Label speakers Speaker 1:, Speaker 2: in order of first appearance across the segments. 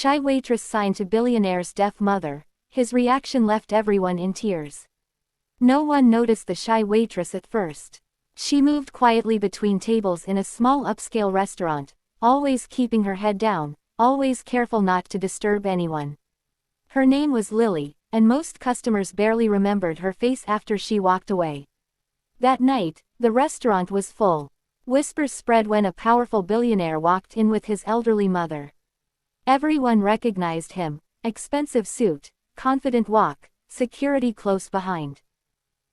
Speaker 1: Shy Waitress signed to Billionaire's deaf mother. His reaction left everyone in tears. No one noticed the Shy Waitress at first. She moved quietly between tables in a small upscale restaurant, always keeping her head down, always careful not to disturb anyone. Her name was Lily, and most customers barely remembered her face after she walked away. That night, the restaurant was full. Whispers spread when a powerful billionaire walked in with his elderly mother. Everyone recognized him: expensive suit, confident walk, security close behind.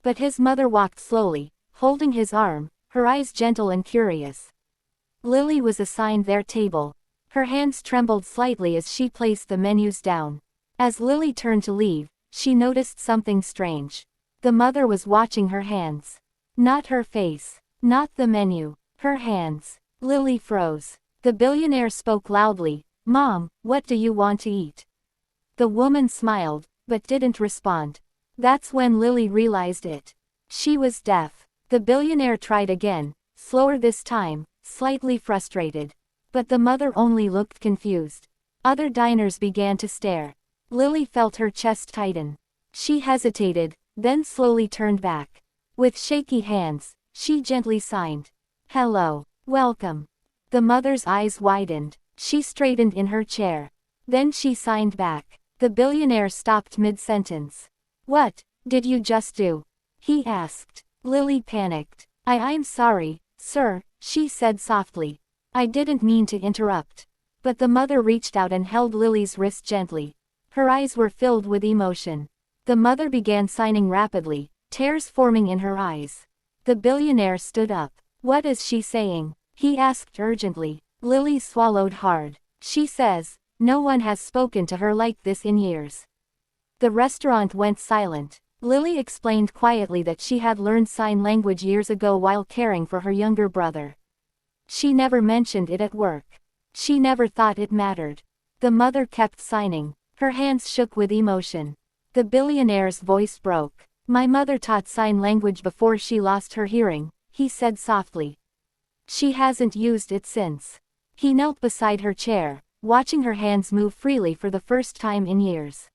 Speaker 1: But his mother walked slowly, holding his arm, her eyes gentle and curious. Lily was assigned their table. Her hands trembled slightly as she placed the menus down. As Lily turned to leave, she noticed something strange. The mother was watching her hands. Not her face, not the menu, her hands. Lily froze. The billionaire spoke loudly, "Mom, what do you want to eat?" The woman smiled, but didn't respond. That's when Lily realized it. She was deaf. The billionaire tried again, slower this time, slightly frustrated. But the mother only looked confused. Other diners began to stare. Lily felt her chest tighten. She hesitated, then slowly turned back. With shaky hands, she gently signed, "Hello, welcome." The mother's eyes widened. She straightened in her chair. Then she signed back. The billionaire stopped mid-sentence. "What did you just do?" he asked. Lily panicked. I'm sorry, sir," she said softly. "I didn't mean to interrupt." But the mother reached out and held Lily's wrist gently. Her eyes were filled with emotion. The mother began signing rapidly, tears forming in her eyes. The billionaire stood up. "What is she saying?" he asked urgently. Lily swallowed hard. "She says, no one has spoken to her like this in years." The restaurant went silent. Lily explained quietly that she had learned sign language years ago while caring for her younger brother. She never mentioned it at work. She never thought it mattered. The mother kept signing. Her hands shook with emotion. The billionaire's voice broke. "My mother taught sign language before she lost her hearing," he said softly. "She hasn't used it since." He knelt beside her chair, watching her hands move freely for the first time in years.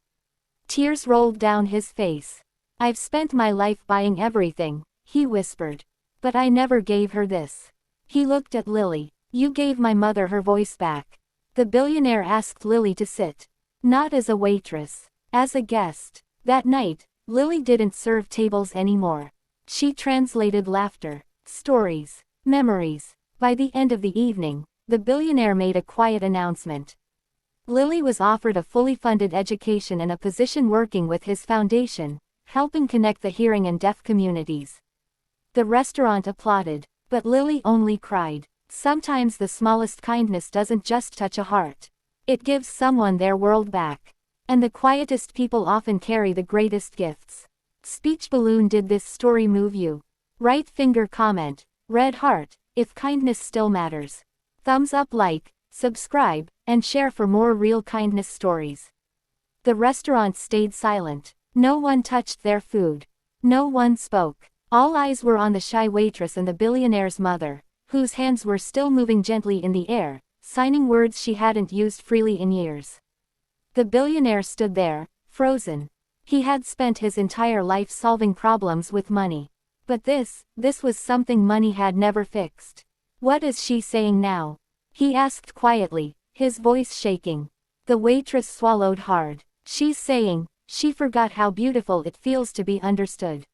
Speaker 1: Tears rolled down his face. "I've spent my life buying everything," he whispered. "But I never gave her this." He looked at Lily. "You gave my mother her voice back." The billionaire asked Lily to sit. Not as a waitress, as a guest. That night, Lily didn't serve tables anymore. She translated laughter, stories, memories. By the end of the evening, the billionaire made a quiet announcement. Lily was offered a fully funded education and a position working with his foundation, helping connect the hearing and deaf communities. The restaurant applauded, but Lily only cried. Sometimes the smallest kindness doesn't just touch a heart. It gives someone their world back. And the quietest people often carry the greatest gifts. Speech balloon. Did this story move you? Right finger comment, red heart, if kindness still matters. Thumbs up, like, subscribe, and share for more real kindness stories. The restaurant stayed silent. No one touched their food. No one spoke. All eyes were on the Shy Waitress and the billionaire's mother, whose hands were still moving gently in the air, signing words she hadn't used freely in years. The billionaire stood there, frozen. He had spent his entire life solving problems with money. But this was something money had never fixed. "What is she saying now?" he asked quietly, his voice shaking. The waitress swallowed hard. "She's saying, she forgot how beautiful it feels to be understood."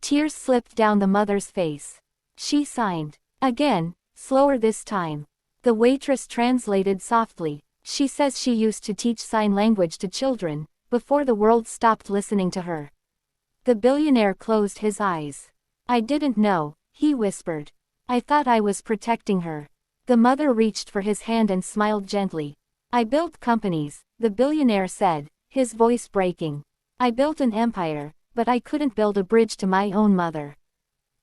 Speaker 1: Tears slipped down the mother's face. She signed. Again, slower this time. The waitress translated softly. "She says she used to teach sign language to children, before the world stopped listening to her." The billionaire closed his eyes. "I didn't know," he whispered. "I thought I was protecting her." The mother reached for his hand and smiled gently. "I built companies," the billionaire said, his voice breaking. "I built an empire, but I couldn't build a bridge to my own mother."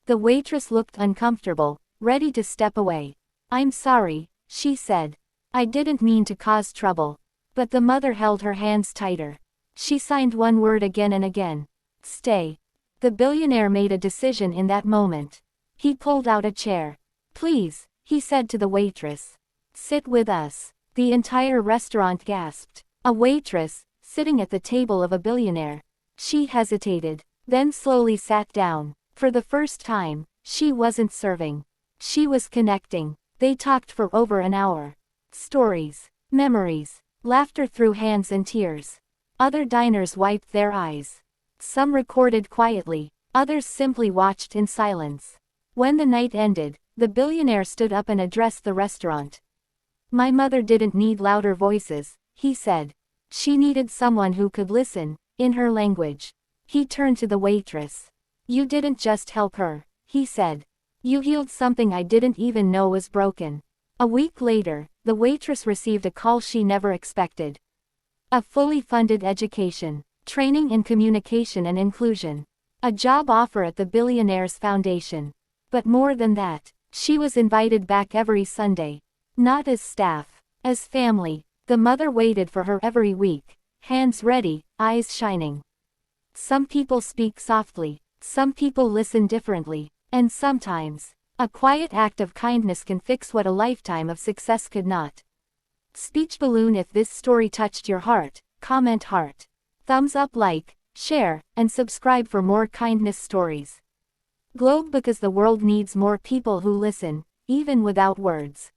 Speaker 1: The waitress looked uncomfortable, ready to step away. "I'm sorry," she said. "I didn't mean to cause trouble." But the mother held her hands tighter. She signed one word again and again. "Stay." The billionaire made a decision in that moment. He pulled out a chair. "Please," he said to the waitress. "Sit with us." The entire restaurant gasped. A waitress, sitting at the table of a billionaire. She hesitated, then slowly sat down. For the first time, she wasn't serving. She was connecting. They talked for over an hour. Stories, memories, laughter through hands and tears. Other diners wiped their eyes. Some recorded quietly, others simply watched in silence. When the night ended, the billionaire stood up and addressed the restaurant. "My mother didn't need louder voices," he said. "She needed someone who could listen, in her language." He turned to the waitress. "You didn't just help her," he said. "You healed something I didn't even know was broken." A week later, the waitress received a call she never expected. A fully funded education, training in communication and inclusion. A job offer at the Billionaire's Foundation. But more than that, she was invited back every Sunday. Not as staff, as family. The mother waited for her every week, hands ready, eyes shining. Some people speak softly, some people listen differently, and sometimes, a quiet act of kindness can fix what a lifetime of success could not. Speech balloon. If this story touched your heart, comment heart. Thumbs up, like, share, and subscribe for more kindness stories. Globe, because the world needs more people who listen, even without words.